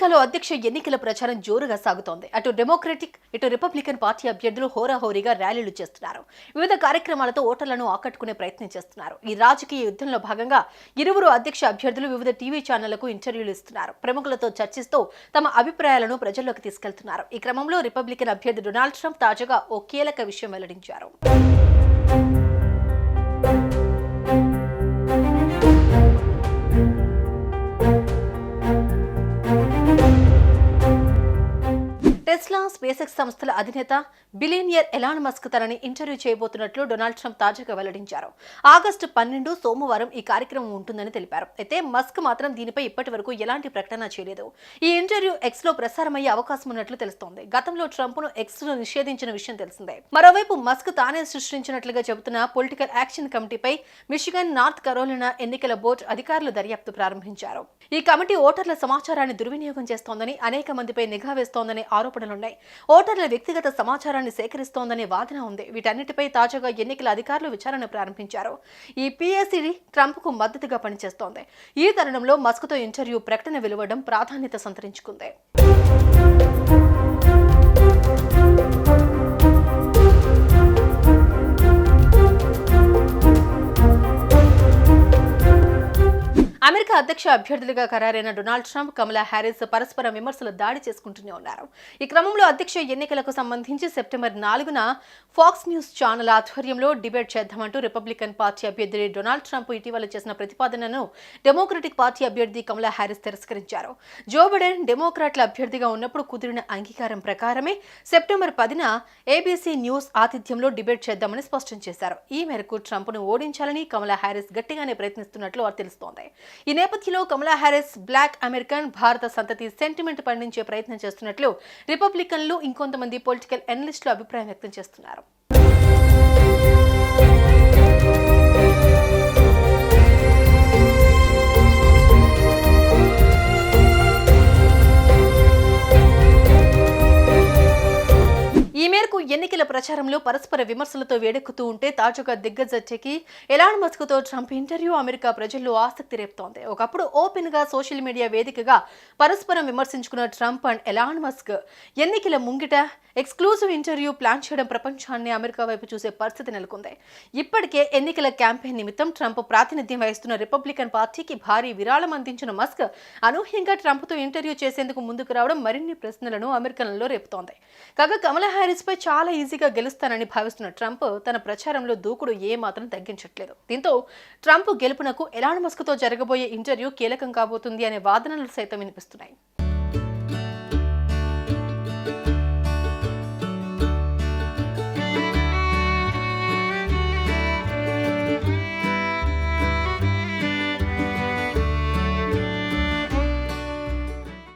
అమెరికాలో అధ్యక్ష ఎన్నికల ప్రచారం జోరుగా సాగుతోంది. అటు డెమోక్రటిక్, ఇటు రిపబ్లికన్ పార్టీ అభ్యర్థులు హోరాహోరీగా ర్యాలీలు చేస్తున్నారు. వివిధ కార్యక్రమాలతో ఓటర్లను ఆకట్టుకునే ప్రయత్నం చేస్తున్నారు. ఈ రాజకీయ యుద్ధంలో భాగంగా ఇరువురు అధ్యక్ష అభ్యర్థులు వివిధ టీవీ ఛానళ్లకు ఇంటర్వ్యూలు ఇస్తున్నారు. ప్రముఖులతో చర్చిస్తూ తమ అభిప్రాయాలను ప్రజల్లోకి తీసుకెళ్తున్నారు. ఈ క్రమంలో రిపబ్లికన్ అభ్యర్థి డొనాల్డ్ ట్రంప్ తాజాగా ఓ కీలక విషయం వెల్లడించారు. టెస్లా, స్పేస్ సంస్థల అధినేత బిలియనియర్ ఎలాన్ మస్క్ తనని ఇంటర్వ్యూ చేయబోతున్నట్లు డొనాల్డ్ ట్రంప్ తాజాగా వెల్లడించారు. ఆగస్టు 12 సోమవారం ఈ కార్యక్రమం ఉంటుందని తెలిపారు. అయితే మస్క్ మాత్రం దీనిపై ఇప్పటి వరకు ఎలాంటి ప్రకటన చేయలేదు. ఈ ఇంటర్వ్యూ ఎక్స్ లో ప్రసారమయ్యే అవకాశం ఉన్నట్లు తెలుస్తోంది. గతంలో ట్రంప్ ను ఎక్స్ లో నిషేధించిన విషయం తెలిసిందే. మరోవైపు మస్క్ తానే సృష్టించినట్లుగా చెబుతున్న పొలిటికల్ యాక్షన్ కమిటీపై మిషిగన్, నార్త్ కరోలినా ఎన్నికల బోర్డు అధికారులు దర్యాప్తు ప్రారంభించారు. ఈ కమిటీ ఓటర్ల సమాచారాన్ని దుర్వినియోగం చేస్తోందని, అనేక మందిపై నిఘా వేస్తోందనే ఆరోపణలున్నాయి. ఓటర్ల వ్యక్తిగత సమాచారాన్ని సేకరిస్తోందనే వాదన ఉంది. వీటన్నిటిపై తాజాగా ఎన్నికల అధికారులు విచారణ ప్రారంభించారు. ఈ పిఎస్సి ట్రంప్ కు మద్దతుగా పనిచేస్తోంది. ఈ తరుణంలో మస్క్ తో ఇంటర్వ్యూ ప్రకటన వెలువడడం ప్రాధాన్యత సంతరించుకుంది. అమెరికా అధ్యక్ష అభ్యర్థులుగా ఖరారైన డొనాల్డ్ ట్రంప్, కమలా హ్యారిస్ పరస్పర విమర్శలు దాడి చేసుకుంటూనే ఉన్నారు. ఈ క్రమంలో అధ్యక్ష ఎన్నికలకు సంబంధించి సెప్టెంబర్ 4న ఫాక్స్ న్యూస్ ఛానల్ ఆధ్వర్యంలో డిబేట్ చేద్దామంటూ రిపబ్లికన్ పార్టీ అభ్యర్థి డొనాల్డ్ ట్రంప్ ఇటీవల చేసిన ప్రతిపాదనను డెమోక్రటిక్ పార్టీ అభ్యర్థి కమలా హ్యారిస్ తిరస్కరించారు. జో బైడెన్ డెమోక్రాట్ల అభ్యర్థిగా ఉన్నప్పుడు కుదిరిన అంగీకారం ప్రకారమే సెప్టెంబర్ 10న ఏబీసీ న్యూస్ ఆతిథ్యంలో డిబేట్ చేద్దామని స్పష్టం చేశారు. ఈ మేరకు ట్రంప్ ను ఓడించాలని కమలా హ్యారిస్ గట్టిగానే ప్రయత్నిస్తున్నట్లు తెలుస్తోంది. ఈ నేపథ్యంలో కమలా హ్యారిస్ బ్లాక్ అమెరికన్, భారత సంతతి సెంటిమెంట్ పండించే ప్రయత్నం చేస్తున్నట్లు రిపబ్లికన్లు, ఇంకొంతమంది పొలిటికల్ ఎనలిస్టులు అభిప్రాయం వ్యక్తం చేస్తున్నారు. ఈ మేరకు ఎన్నికల ప్రచారంలో పరస్పర విమర్శలతో వేడెక్కుతూ ఉంటే తాజాగా దిగ్గజకి ఎలాన్ మస్క్ తో ట్రంప్ ఇంటర్వ్యూ అమెరికా ప్రజల్లో ఆసక్తి రేపుతోంది. ఒకప్పుడు ఓపెన్ గా సోషల్ మీడియా వేదికగా పరస్పరం విమర్శించుకున్న ట్రంప్ అండ్ ఎలాన్ మస్క్ ఎన్నికల ముంగిట ఎక్స్క్లూజివ్ ఇంటర్వ్యూ ప్లాన్ చేయడం ప్రపంచాన్ని అమెరికా వైపు చూసే పరిస్థితి నెలకొంది. ఇప్పటికే ఎన్నికల క్యాంపెయిన్ నిమిత్తం ట్రంప్ ప్రాతినిధ్యం వహిస్తున్న రిపబ్లికన్ పార్టీకి భారీ విరాళం అందించిన మస్క్ అనూహ్యంగా ట్రంప్ తో ఇంటర్వ్యూ చేసేందుకు ముందుకు రావడం మరిన్ని ప్రశ్నలను అమెరికన్లలో రేపుతోంది. కాగా కమలా హ్యారిస్ పై చాలా ఈజీగా గెలుస్తానని భావిస్తున్న ట్రంప్ తన ప్రచారంలో దూకుడు ఏమాత్రం తగ్గించట్లేదు. దీంతో ట్రంప్ గెలుపునకు ఎలాన్ మస్క్ తో జరగబోయే ఇంటర్వ్యూ కీలకం కాబోతుంది అనే వాదనలు సైతం వినిపిస్తున్నాయి.